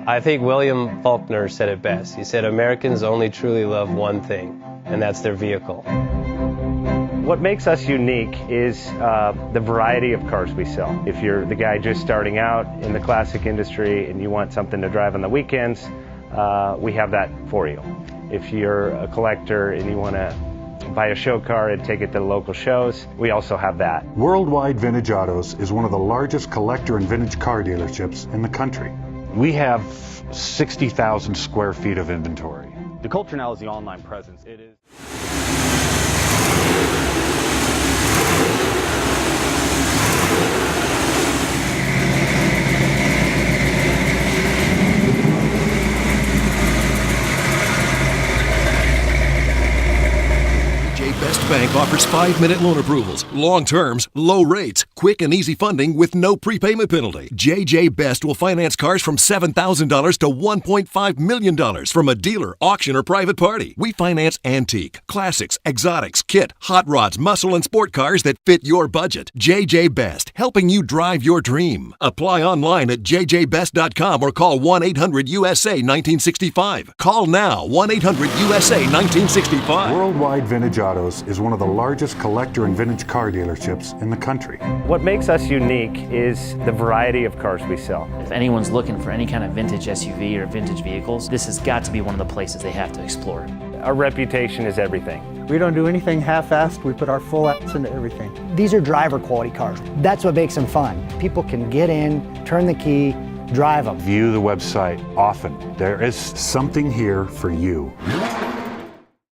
I think William Faulkner said it best. He said, Americans only truly love one thing, and that's their vehicle. What makes us unique is the variety of cars we sell. If you're the guy just starting out in the classic industry and you want something to drive on the weekends, we have that for you. If you're a collector and you want to buy a show car and take it to the local shows, we also have that. Worldwide Vintage Autos is one of the largest collector and vintage car dealerships in the country. We have 60,000 square feet of inventory. The culture now is the online presence. It is. Best Bank offers 5-minute loan approvals, long terms, low rates, quick and easy funding with no prepayment penalty. JJ Best will finance cars from $7,000 to $1.5 million from a dealer, auction, or private party. We finance antique, classics, exotics, kit, hot rods, muscle, and sport cars that fit your budget. JJ Best, helping you drive your dream. Apply online at jjbest.com or call 1-800-USA-1965. Call now, 1-800-USA-1965. Worldwide Vintage Autos is one of the largest collector and vintage car dealerships in the country. What makes us unique is the variety of cars we sell. If anyone's looking for any kind of vintage SUV or vintage vehicles, this has got to be one of the places they have to explore. Our reputation is everything. We don't do anything half-assed. We put our full ass into everything. These are driver quality cars. That's what makes them fun. People can get in, turn the key, drive them. View the website often. There is something here for you.